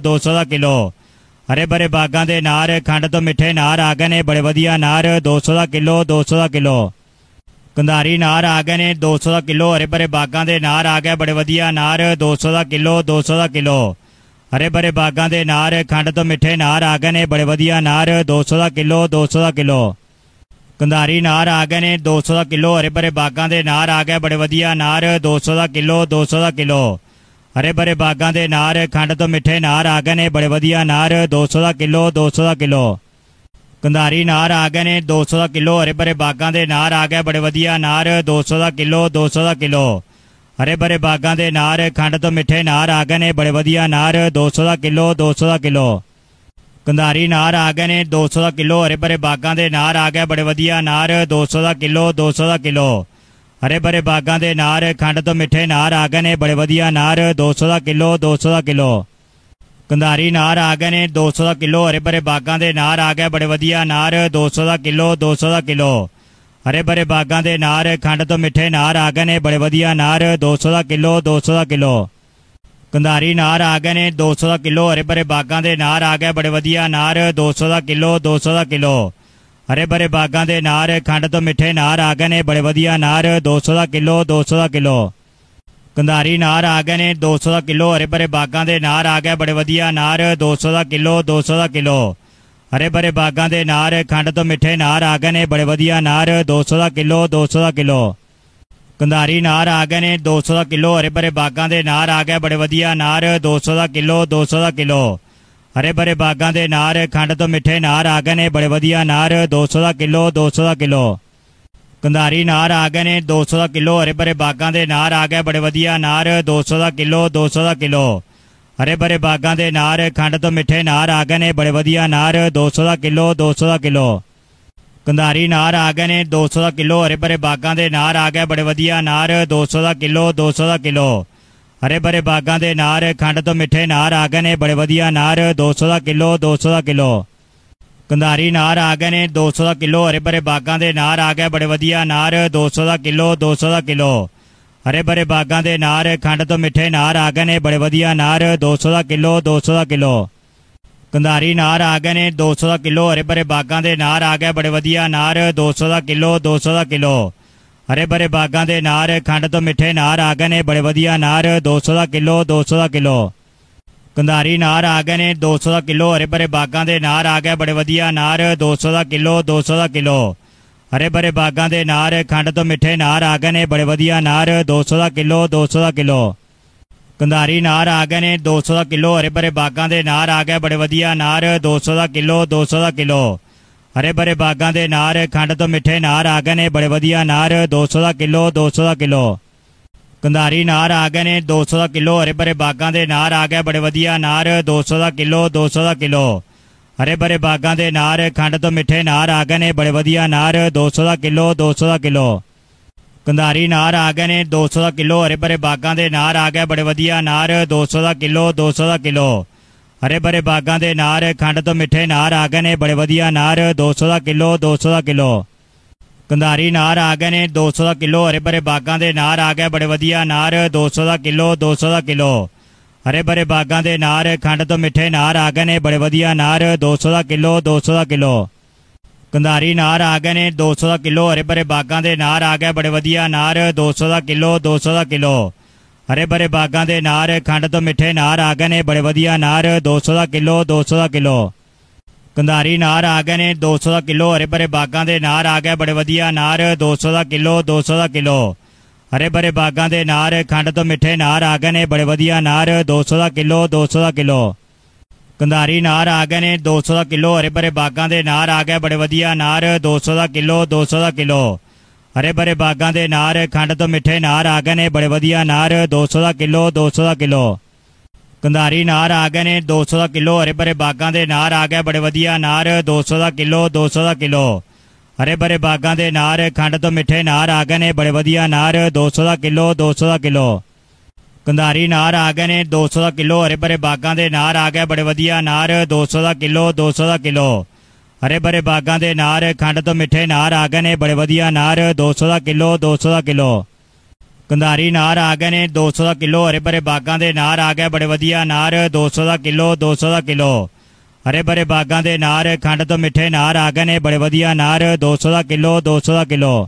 200 ਦਾ kilo. हरे भरे बागां दे नार खंड तो मिठे नार आ गए ने बड़े वधिया नार 200 ਦਾ किलो 200 ਦਾ किलो। कंधारी नार आ गए ने 200 ਦਾ किलो। हरे भरे बागां दे नार आ गए बड़े वधिया नार 200 ਦਾ किलो 200 ਦਾ किलो। हरे भरे बागां दे नार खंड तो मिठे नार आ गए ने बड़े वधिया नार 200 ਦਾ किलो 200 ਦਾ किलो। कंधारी नार आ गए ने 200 ਦਾ किलो। हरे भरे बागां दे नार आ गए बड़े वधिया नार 200 ਦਾ किलो 200 ਦਾ किलो। हरे भरे बागां दे नार खंड तो मिठे नार आ गए ने बड़े वधिया नार 200 ਦਾ किलो 200 ਦਾ किलो। कंधारी नार आ गए ने 200 ਦਾ किलो। हरे भरे बागां दे नार आ गए बड़े वधिया नार 200 ਦਾ किलो 200 ਦਾ किलो। हरे भरे बागां दे नार खंड तो मिठे नार आ गए ने बड़े वधिया नार 200 ਦਾ किलो 200 ਦਾ किलो। कंधारी नार आ गए ने 200 ਦਾ किलो। हरे भरे बागां दे नार आ गए बड़े वधिया नार 200 ਦਾ किलो 200 ਦਾ किलो। हरे भरे बागां दे नार खंड तो मिठे नार आ गए ने बड़े वधिया नार 200 ਦਾ किलो 200 ਦਾ किलो। कंधारी नार आ गए ने 200 ਦਾ किलो। हरे भरे बागां दे नार आ गए बड़े वधिया नार 200 ਦਾ किलो 200 ਦਾ किलो। हरे भरे बागां दे नार खंड तो मिठे नार आ गए ने बड़े वधिया नार 200 ਦਾ किलो 200 ਦਾ किलो। कंधारी नार आ गए ने 200 ਦਾ किलो। हरे भरे बागां दे नार आ गए बड़े वधिया नार 200 ਦਾ किलो 200 ਦਾ किलो। हरे भरे बागां दे नार खंड तो मिठे नार आ गए ने बड़े वधिया नार 200 ਦਾ किलो 200 ਦਾ किलो। कंधारी नार आ गए ने 200 ਦਾ किलो। हरे भरे बागां दे नार आ गए बड़े वधिया नार 200 ਦਾ किलो 200 ਦਾ किलो। हरे भरे बागां दे नार खंड तो मिठे नार आ गए ने बड़े वधिया नार 200 ਦਾ किलो 200 ਦਾ किलो। कंधारी नार आ गए ने 200 ਦਾ किलो। हरे भरे बागां दे नार आ गए बड़े वधिया नार 200 ਦਾ किलो 200 ਦਾ किलो। हरे भरे बागां दे नार खंड तो मिठे नार आ गए ने बड़े वधिया नार 200 ਦਾ किलो 200 ਦਾ किलो। कंधारी नार आ गए ने 200 ਦਾ किलो। हरे भरे बागां दे नार आ गए बड़े वधिया नार 200 ਦਾ किलो 200 ਦਾ किलो। हरे भरे बागां दे नार खंड तो मिठे नार आ गए ने बड़े वधिया नार 200 ਦਾ किलो 200 ਦਾ किलो। कंधारी नार आ गए ने 200 ਦਾ किलो। हरे भरे बागां दे नार आ गए बड़े वधिया नार 200 ਦਾ किलो 200 ਦਾ किलो। हरे भरे बागां दे नार खंड तो मिठे नार आ गए ने बड़े वधिया नार 200 ਦਾ किलो 200 ਦਾ किलो। कंधारी नार आ गए ने 200 ਦਾ किलो। हरे भरे बागां दे नार आ गए बड़े वधिया नार 200 ਦਾ किलो 200 ਦਾ किलो। हरे भरे बागां दे नार खंड तो मिठे नार आ गए ने बड़े वधिया नार 200 ਦਾ किलो 200 ਦਾ किलो। कंधारी नार आ गए ने 200 ਦਾ किलो। हरे भरे बागां दे नार आ गए बड़े वधिया नार 200 ਦਾ किलो 200 ਦਾ किलो। हरे भरे बागां दे नार खंड तो मिठे नार आ गए ने बड़े वधिया नार 200 ਦਾ किलो 200 ਦਾ किलो। कंधारी नार आ गए ने 200 ਦਾ किलो। हरे भरे बागां दे नार आ गए बड़े वधिया नार 200 ਦਾ किलो 200 ਦਾ किलो। हरे भरे बागां दे नार खंड तो मिठे नार आ गए ने बड़े वधिया नार 200 ਦਾ किलो 200 ਦਾ किलो। कंधारी नार आ गए ने 200 ਦਾ किलो। हरे भरे बागां दे नार आ गए बड़े वधिया नार 200 ਦਾ किलो 200 ਦਾ किलो। हरे भरे बागां दे नार खंड तो मिठे नार आ गए ने बड़े वधिया नार 200 ਦਾ किलो 200 ਦਾ किलो। कंधारी नार आ गए ने 200 ਦਾ किलो। हरे भरे बागां दे नार आ गए बड़े वधिया नार 200 ਦਾ किलो 200 ਦਾ किलो। हरे भरे बागां दे नार खंड तो मिठे नार आ गए ने बड़े वधिया नार 200 ਦਾ किलो 200 ਦਾ किलो। कंधारी नार आ गए ने 200 ਦਾ किलो। हरे भरे बागां दे नार आ गए बड़े वधिया नार 200 ਦਾ किलो 200 ਦਾ किलो। हरे भरे बागां दे नार खंड तो मिठे नार आ गए ने बड़े वधिया नार 200 ਦਾ किलो 200 ਦਾ किलो। कंधारी नार आ गए ने 200 ਦਾ किलो। हरे भरे बागां दे नार आ गए बड़े वधिया नार 200 ਦਾ किलो 200 ਦਾ किलो। हरे भरे बागां दे नार खंड तो मिठे नार आ गए ने बड़े वधिया नार 200 ਦਾ किलो 200 ਦਾ किलो। कंधारी नार आ गए ने 200 ਦਾ किलो। हरे भरे बागां दे नार आ गए बड़े वधिया नार 200 ਦਾ किलो 200 ਦਾ किलो। हरे भरे बागां दे नार खंड तो मिठे नार आ गए ने बड़े वधिया नार 200 ਦਾ किलो 200 ਦਾ किलो। कंधारी नार आ गए ने 200 ਦਾ किलो। हरे भरे बागां दे नार आ गए बड़े वधिया नार 200 ਦਾ किलो 200 ਦਾ किलो। हरे भरे बागां दे नार खंड तो मिठे नार आ गए ने बड़े वधिया नार 200 ਦਾ किलो 200 ਦਾ किलो। कंधारी नार आ गए ने 200 ਦਾ किलो। हरे भरे बागां दे नार आ गए बड़े वधिया नार 200 ਦਾ किलो 200 ਦਾ किलो। हरे भरे बागां दे नार खंड तो मिठे नार आ गए ने बड़े वधिया नार 200 ਦਾ किलो 200 ਦਾ किलो। कंधारी नार आ गए ने 200 ਦਾ किलो। हरे भरे बागां दे नार आ गए बड़े वधिया नार 200 ਦਾ किलो 200 ਦਾ किलो। हरे भरे बागां दे नार खंड तो मिठे नार आ गए ने बड़े वधिया नार 200 ਦਾ किलो 200 ਦਾ किलो। कंधारी नार आ गए ने 200 ਦਾ किलो। हरे भरे बागां दे नार आ गए बड़े वधिया नार 200 ਦਾ किलो 200 ਦਾ किलो। हरे भरे बागां दे नार खंड तो मिठे नार आ गए ने बड़े वधिया नार 200 ਦਾ किलो 200 ਦਾ किलो। ਕੰਧਾਰੀ ਨਾਰ ਆ ਗਏ ਨੇ 200 ਦਾ ਕਿਲੋ। ਹਰੇ ਭਰੇ ਬਾਗਾਂ ਦੇ ਨਾਰ ਆ ਗਏ ਬੜੇ ਵਧੀਆ ਨਾਰ 200 ਦਾ ਕਿਲੋ 200 ਦਾ ਕਿਲੋ। ਹਰੇ ਭਰੇ ਬਾਗਾਂ ਦੇ ਨਾਰ ਖੰਡ ਤੋਂ ਮਿੱਠੇ ਨਾਰ ਆ ਗਏ ਨੇ ਬੜੇ ਵਧੀਆ ਨਾਰ 200 ਦਾ ਕਿਲੋ 200 ਦਾ ਕਿਲੋ।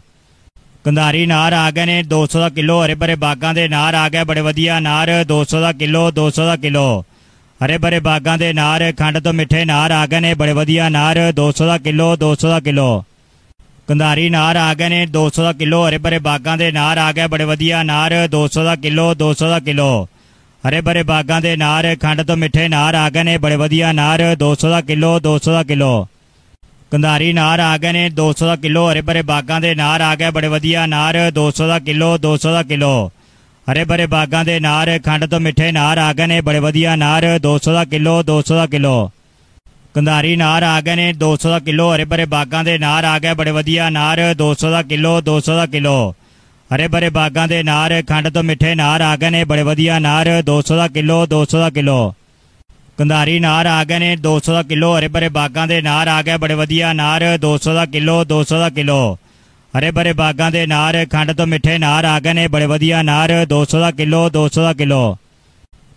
ਕੰਧਾਰੀ ਨਾਰ ਆ ਗਏ ਨੇ 200 ਦਾ ਕਿਲੋ। ਹਰੇ ਭਰੇ ਬਾਗਾਂ ਦੇ ਨਾਰ ਆ ਗਏ ਬੜੇ ਵਧੀਆ ਨਾਰ 200 ਦਾ ਕਿਲੋ 200 ਦਾ ਕਿਲੋ। ਹਰੇ ਭਰੇ ਬਾਗਾਂ ਦੇ ਨਾਰ ਖੰਡ ਤੋਂ ਮਿੱਠੇ ਨਾਰ ਆ ਗਏ ਨੇ ਬੜੇ ਵਧੀਆ ਨਾਰ 200 ਦਾ ਕਿਲੋ 200 ਦਾ ਕਿਲੋ। ਕੰਧਾਰੀ ਨਾਰ ਆ ਗਏ ਨੇ 200 ਦਾ ਕਿਲੋ। ਹਰੇ ਭਰੇ ਬਾਗਾਂ ਦੇ ਨਾਰ ਆ ਗਏ ਬੜੇ ਵਧੀਆ ਨਾਰ 200 ਦਾ ਕਿਲੋ 200 ਦਾ ਕਿਲੋ। ਹਰੇ ਭਰੇ ਬਾਗਾਂ ਦੇ ਨਾਰ ਖੰਡ ਤੋਂ ਮਿੱਠੇ ਨਾਰ ਆ ਗਏ ਨੇ ਬੜੇ ਵਧੀਆ ਨਾਰ 200 ਦਾ ਕਿਲੋ 200 ਦਾ ਕਿਲੋ। ਕੰਧਾਰੀ ਨਾਰ ਆ ਗਏ ਨੇ 200 ਦਾ ਕਿਲੋ। ਹਰੇ ਭਰੇ ਬਾਗਾਂ ਦੇ ਨਾਰ ਆ ਗਏ ਬੜੇ ਵਧੀਆ ਨਾਰ 200 ਦਾ ਕਿਲੋ 200 ਦਾ ਕਿਲੋ। ਹਰੇ ਭਰੇ ਬਾਗਾਂ ਦੇ ਨਾਰ ਖੰਡ ਤੋਂ ਮਿੱਠੇ ਨਾਰ ਆ ਗਏ ਨੇ ਬੜੇ ਵਧੀਆ ਨਾਰ 200 ਦਾ ਕਿਲੋ 200 ਦਾ ਕਿਲੋ। ਕੰਧਾਰੀ ਨਾਰ ਆ ਗਏ ਨੇ 200 ਦਾ ਕਿਲੋ। ਹਰੇ ਭਰੇ ਬਾਗਾਂ ਦੇ ਨਾਰ ਆ ਗਏ ਬੜੇ ਵਧੀਆ ਨਾਰ 200 ਦਾ ਕਿਲੋ 200 ਦਾ ਕਿਲੋ। ਹਰੇ ਭਰੇ ਬਾਗਾਂ ਦੇ ਨਾਰ ਖੰਡ ਤੋਂ ਮਿੱਠੇ ਨਾਰ ਆ ਗਏ ਨੇ ਬੜੇ ਵਧੀਆ ਨਾਰ 200 ਦਾ ਕਿਲੋ 200 ਦਾ ਕਿਲੋ। ਕੰਧਾਰੀ ਨਾਰ ਆ ਗਏ ਨੇ 200 ਦਾ ਕਿਲੋ। ਹਰੇ ਭਰੇ ਬਾਗਾਂ ਦੇ ਨਾਰ ਆ ਗਏ ਬੜੇ ਵਧੀਆ ਨਾਰ 200 ਦਾ ਕਿਲੋ 200 ਦਾ ਕਿਲੋ। ਹਰੇ ਭਰੇ ਬਾਗਾਂ ਦੇ ਨਾਰ ਖੰਡ ਤੋਂ ਮਿੱਠੇ ਨਾਰ ਆ ਗਏ ਨੇ ਬੜੇ ਵਧੀਆ ਨਾਰ 200 ਦਾ ਕਿਲੋ 200 ਦਾ ਕਿਲੋ।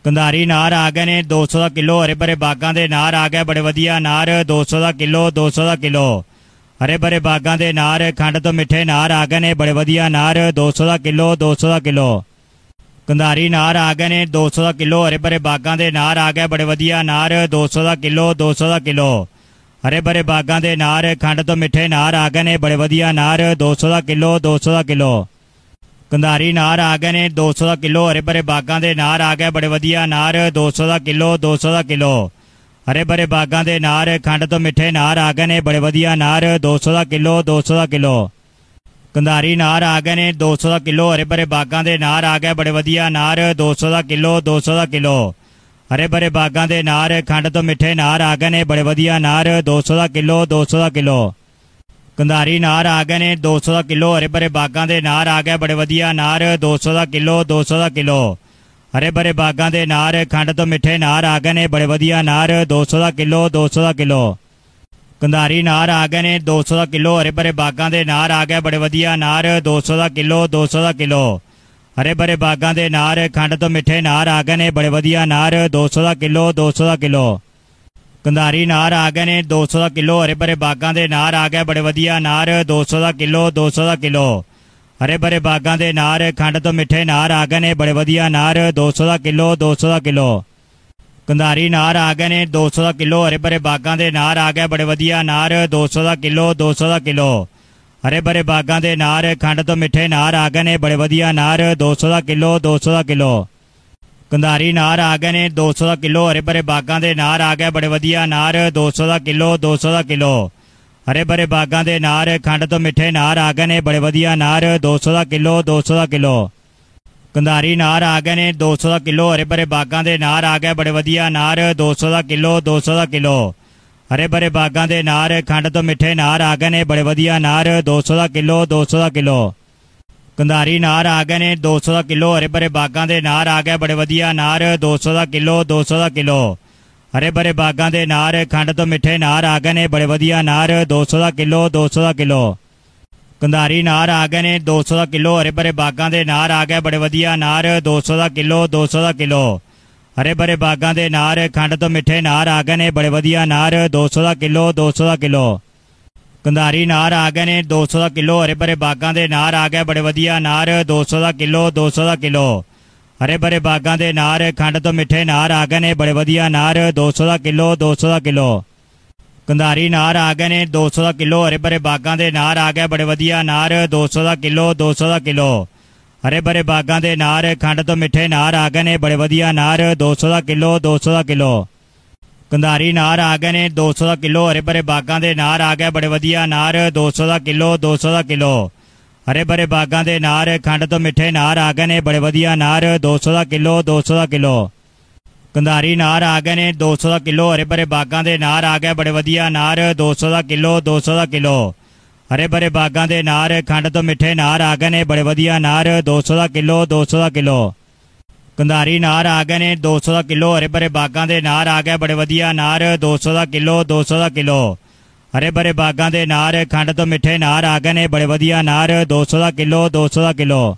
ਕੰਧਾਰੀ ਨਾਰ ਆ ਗਏ ਨੇ 200 ਦਾ ਕਿਲੋ। ਹਰੇ ਭਰੇ ਬਾਗਾਂ ਦੇ ਨਾਰ ਆ ਗਏ ਬੜੇ ਵਧੀਆ ਨਾਰ 200 ਦਾ ਕਿਲੋ 200 ਦਾ ਕਿਲੋ। ਹਰੇ ਭਰੇ ਬਾਗਾਂ ਦੇ ਨਾਰ ਖੰਡ ਤੋਂ ਮਿੱਠੇ ਨਾਰ ਆ ਗਏ ਨੇ ਬੜੇ ਵਧੀਆ ਨਾਰ 200 ਦਾ ਕਿਲੋ 200 ਦਾ ਕਿਲੋ। ਕੰਧਾਰੀ ਨਾਰ ਆ ਗਏ ਨੇ 200 ਦਾ ਕਿਲੋ। ਹਰੇ ਭਰੇ ਬਾਗਾਂ ਦੇ ਨਾਰ ਆ ਗਏ ਬੜੇ ਵਧੀਆ ਨਾਰ 200 ਦਾ ਕਿਲੋ 200 ਦਾ ਕਿਲੋ। ਹਰੇ ਭਰੇ ਬਾਗਾਂ ਦੇ ਨਾਰ ਖੰਡ ਤੋਂ ਮਿੱਠੇ ਨਾਰ ਆ ਗਏ ਨੇ ਬੜੇ ਵਧੀਆ ਨਾਰ 200 ਦਾ ਕਿਲੋ 200 ਦਾ ਕਿਲੋ। ਕੰਧਾਰੀ ਨਾਰ ਆ ਗਏ ਨੇ 200 ਦਾ ਕਿਲੋ। ਹਰੇ ਭਰੇ ਬਾਗਾਂ ਦੇ ਨਾਰ ਆ ਗਏ ਬੜੇ ਵਧੀਆ ਨਾਰ 200 ਦਾ ਕਿਲੋ 200 ਦਾ ਕਿਲੋ। ਹਰੇ ਭਰੇ ਬਾਗਾਂ ਦੇ ਨਾਰ ਖੰਡ ਤੋਂ ਮਿੱਠੇ ਨਾਰ ਆ ਗਏ ਨੇ ਬੜੇ ਵਧੀਆ ਨਾਰ 200 ਦਾ ਕਿਲੋ 200 ਦਾ ਕਿਲੋ। ਕੰਧਾਰੀ ਨਾਰ ਆ ਗਏ ਨੇ 200 ਦਾ ਕਿਲੋ। ਹਰੇ ਭਰੇ ਬਾਗਾਂ ਦੇ ਨਾਰ ਆ ਗਏ ਬੜੇ ਵਧੀਆ ਨਾਰ 200 ਦਾ ਕਿਲੋ 200 ਦਾ ਕਿਲੋ। ਹਰੇ ਭਰੇ ਬਾਗਾਂ ਦੇ ਨਾਰ ਖੰਡ ਤੋਂ ਮਿੱਠੇ ਨਾਰ ਆ ਗਏ ਨੇ ਬੜੇ ਵਧੀਆ ਨਾਰ 200 ਦਾ ਕਿਲੋ 200 ਦਾ ਕਿਲੋ। ਕੰਧਾਰੀ ਨਾਰ ਆ ਗਏ ਨੇ 200 ਦਾ ਕਿਲੋ। ਹਰੇ ਭਰੇ ਬਾਗਾਂ ਦੇ ਨਾਰ ਆ ਗਏ ਬੜੇ ਵਧੀਆ ਨਾਰ 200 ਦਾ ਕਿਲੋ 200 ਦਾ ਕਿਲੋ। ਹਰੇ ਭਰੇ ਬਾਗਾਂ ਦੇ ਨਾਰ ਖੰਡ ਤੋਂ ਮਿੱਠੇ ਨਾਰ ਆ ਗਏ ਨੇ ਬੜੇ ਵਧੀਆ ਨਾਰ 200 ਦਾ ਕਿਲੋ 200 ਦਾ ਕਿਲੋ। ਕੰਧਾਰੀ ਨਾਰ ਆ ਗਏ ਨੇ 200 ਦਾ ਕਿਲੋ। ਹਰੇ ਭਰੇ ਬਾਗਾਂ ਦੇ ਨਾਰ ਆ ਗਏ ਬੜੇ ਵਧੀਆ ਨਾਰ 200 ਦਾ ਕਿਲੋ 200 ਦਾ ਕਿਲੋ। ਹਰੇ ਭਰੇ ਬਾਗਾਂ ਦੇ ਨਾਰ ਖੰਡ ਤੋਂ ਮਿੱਠੇ ਨਾਰ ਆ ਗਏ ਨੇ ਬੜੇ ਵਧੀਆ ਨਾਰ 200 ਦਾ ਕਿਲੋ 200 ਦਾ ਕਿਲੋ। ਕੰਧਾਰੀ ਨਾਰ ਆ ਗਏ ਨੇ 200 ਦਾ ਕਿਲੋ। ਹਰੇ ਭਰੇ ਬਾਗਾਂ ਦੇ ਨਾਰ ਆ ਗਏ ਬੜੇ ਵਧੀਆ ਨਾਰ 200 ਦਾ ਕਿਲੋ 200 ਦਾ ਕਿਲੋ। ਹਰੇ ਭਰੇ ਬਾਗਾਂ ਦੇ ਨਾਰ ਖੰਡ ਤੋਂ ਮਿੱਠੇ ਨਾਰ ਆ ਗਏ ਨੇ ਬੜੇ ਵਧੀਆ ਨਾਰ 200 ਦਾ ਕਿਲੋ 200 ਦਾ ਕਿਲੋ। ਕੰਧਾਰੀ ਨਾਰ ਆ ਗਏ ਨੇ 200 ਦਾ ਕਿਲੋ। ਹਰੇ ਭਰੇ ਬਾਗਾਂ ਦੇ ਨਾਰ ਆ ਗਏ ਬੜੇ ਵਧੀਆ ਨਾਰ 200 ਦਾ ਕਿਲੋ 200 ਦਾ ਕਿਲੋ। ਹਰੇ ਭਰੇ ਬਾਗਾਂ ਦੇ ਨਾਰ ਖੰਡ ਤੋਂ ਮਿੱਠੇ ਨਾਰ ਆ ਗਏ ਨੇ ਬੜੇ ਵਧੀਆ ਨਾਰ 200 ਦਾ ਕਿਲੋ 200 ਦਾ ਕਿਲੋ। ਕੰਧਾਰੀ ਨਾਰ ਆ ਗਏ ਨੇ 200 ਦਾ ਕਿਲੋ। ਹਰੇ ਭਰੇ ਬਾਗਾਂ ਦੇ ਨਾਰ ਆ ਗਏ ਬੜੇ ਵਧੀਆ ਨਾਰ 200 ਦਾ ਕਿਲੋ 200 ਦਾ ਕਿਲੋ। ਹਰੇ ਭਰੇ ਬਾਗਾਂ ਦੇ ਨਾਰ ਖੰਡ ਤੋਂ ਮਿੱਠੇ ਨਾਰ ਆ ਗਏ ਨੇ ਬੜੇ ਵਧੀਆ ਨਾਰ 200 ਦਾ ਕਿਲੋ 200 ਦਾ ਕਿਲੋ। ਕੰਧਾਰੀ ਨਾਰ ਆ ਗਏ ਨੇ 200 ਦਾ ਕਿਲੋ। ਹਰੇ ਭਰੇ ਬਾਗਾਂ ਦੇ ਨਾਰ ਆ ਗਏ ਬੜੇ ਵਧੀਆ ਨਾਰ 200 ਦਾ ਕਿਲੋ 200 ਦਾ ਕਿਲੋ। ਹਰੇ ਭਰੇ ਬਾਗਾਂ ਦੇ ਨਾਰ ਖੰਡ ਤੋਂ ਮਿੱਠੇ ਨਾਰ ਆ ਗਏ ਨੇ ਬੜੇ ਵਧੀਆ ਨਾਰ 200 ਦਾ ਕਿਲੋ 200 ਦਾ ਕਿਲੋ। ਕੰਧਾਰੀ ਨਾਰ ਆ ਗਏ ਨੇ 200 ਦਾ ਕਿਲੋ। ਹਰੇ ਭਰੇ ਬਾਗਾਂ ਦੇ ਨਾਰ ਆ ਗਏ ਬੜੇ ਵਧੀਆ ਨਾਰ 200 ਦਾ ਕਿਲੋ 200 ਦਾ ਕਿਲੋ। ਹਰੇ ਭਰੇ ਬਾਗਾਂ ਦੇ ਨਾਰ ਖੰਡ ਤੋਂ ਮਿੱਠੇ ਨਾਰ ਆ ਗਏ ਨੇ ਬੜੇ ਵਧੀਆ ਨਾਰ 200 ਦਾ ਕਿਲੋ 200 ਦਾ ਕਿਲੋ। ਕੰਧਾਰੀ ਨਾਰ ਆ ਗਏ ਨੇ 200 ਦਾ ਕਿਲੋ। ਹਰੇ ਭਰੇ ਬਾਗਾਂ ਦੇ ਨਾਰ ਆ ਗਏ ਬੜੇ ਵਧੀਆ ਨਾਰ 200 ਦਾ ਕਿਲੋ 200 ਦਾ ਕਿਲੋ। ਹਰੇ ਭਰੇ ਬਾਗਾਂ ਦੇ ਨਾਰ ਖੰਡ ਤੋਂ ਮਿੱਠੇ ਨਾਰ ਆ ਗਏ ਨੇ ਬੜੇ ਵਧੀਆ ਨਾਰ 200 ਦਾ ਕਿਲੋ 200 ਦਾ ਕਿਲੋ। ਕੰਧਾਰੀ ਨਾਰ ਆ ਗਏ ਨੇ 200 ਦਾ ਕਿਲੋ। ਹਰੇ ਭਰੇ ਬਾਗਾਂ ਦੇ ਨਾਰ ਆ ਗਏ ਬੜੇ ਵਧੀਆ ਨਾਰ 200 ਦਾ ਕਿਲੋ 200 ਦਾ ਕਿਲੋ। ਹਰੇ ਭਰੇ ਬਾਗਾਂ ਦੇ ਨਾਰ ਖੰਡ ਤੋਂ ਮਿੱਠੇ ਨਾਰ ਆ ਗਏ ਨੇ ਬੜੇ ਵਧੀਆ ਨਾਰ 200 ਦਾ ਕਿਲੋ 200 ਦਾ ਕਿਲੋ। ਕੰਧਾਰੀ ਨਾਰ ਆ ਗਏ ਨੇ 200 ਦਾ ਕਿਲੋ। ਹਰੇ ਭਰੇ ਬਾਗਾਂ ਦੇ ਨਾਰ ਆ ਗਏ ਬੜੇ ਵਧੀਆ ਨਾਰ 200 ਦਾ ਕਿਲੋ 200 ਦਾ ਕਿਲੋ। ਹਰੇ ਭਰੇ ਬਾਗਾਂ ਦੇ ਨਾਰ ਖੰਡ ਤੋਂ ਮਿੱਠੇ ਨਾਰ ਆ ਗਏ ਨੇ ਬੜੇ ਵਧੀਆ ਨਾਰ 200 ਦਾ ਕਿਲੋ 200 ਦਾ ਕਿਲੋ। ਕੰਧਾਰੀ ਨਾਰ ਆ ਗਏ ਨੇ 200 ਦਾ ਕਿਲੋ। ਹਰੇ ਭਰੇ ਬਾਗਾਂ ਦੇ ਨਾਰ ਆ ਗਏ ਬੜੇ ਵਧੀਆ ਨਾਰ 200 ਦਾ ਕਿਲੋ 200 ਦਾ ਕਿਲੋ। ਹਰੇ ਭਰੇ ਬਾਗਾਂ ਦੇ ਨਾਰ ਖੰਡ ਤੋਂ ਮਿੱਠੇ ਨਾਰ ਆ ਗਏ ਨੇ ਬੜੇ ਵਧੀਆ ਨਾਰ 200 ਦਾ ਕਿਲੋ 200 ਦਾ ਕਿਲੋ। ਕੰਧਾਰੀ ਨਾਰ ਆ ਗਏ ਨੇ 200 ਦਾ ਕਿਲੋ। ਹਰੇ ਭਰੇ ਬਾਗਾਂ ਦੇ ਨਾਰ ਆ ਗਏ ਬੜੇ ਵਧੀਆ ਨਾਰ 200 ਦਾ ਕਿਲੋ 200 ਦਾ ਕਿਲੋ। ਹਰੇ ਭਰੇ ਬਾਗਾਂ ਦੇ ਨਾਰ ਖੰਡ ਤੋਂ ਮਿੱਠੇ ਨਾਰ ਆ ਗਏ ਨੇ ਬੜੇ ਵਧੀਆ ਨਾਰ 200 ਦਾ ਕਿਲੋ 200 ਦਾ ਕਿਲੋ। ਕੰਧਾਰੀ ਨਾਰ ਆ ਗਏ ਨੇ 200 ਦਾ ਕਿਲੋ। ਹਰੇ ਭਰੇ ਬਾਗਾਂ ਦੇ ਨਾਰ ਆ ਗਏ ਬੜੇ ਵਧੀਆ ਨਾਰ 200 ਦਾ ਕਿਲੋ 200 ਦਾ ਕਿਲੋ। ਹਰੇ ਭਰੇ ਬਾਗਾਂ ਦੇ ਨਾਰ ਖੰਡ ਤੋਂ ਮਿੱਠੇ ਨਾਰ ਆ ਗਏ ਨੇ ਬੜੇ ਵਧੀਆ ਨਾਰ 200 ਦਾ ਕਿਲੋ 200 ਦਾ ਕਿਲੋ।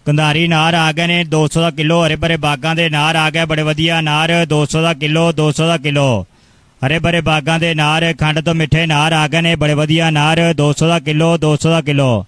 ਕੰਧਾਰੀ ਨਾਰ ਆ ਗਏ ਨੇ 200 ਦਾ ਕਿਲੋ। ਹਰੇ ਭਰੇ ਬਾਗਾਂ ਦੇ ਨਾਰ ਆ ਗਏ, ਬੜੇ ਵਧੀਆ ਨਾਰ 200 ਦਾ ਕਿਲੋ 200 ਦਾ ਕਿਲੋ। ਹਰੇ ਭਰੇ ਬਾਗਾਂ ਦੇ ਨਾਰ, ਖੰਡ ਤੋਂ ਮਿੱਠੇ ਨਾਰ ਆ ਗਏ ਨੇ, ਬੜੇ ਵਧੀਆ ਨਾਰ 200 ਦਾ ਕਿਲੋ 200 ਦਾ ਕਿਲੋ।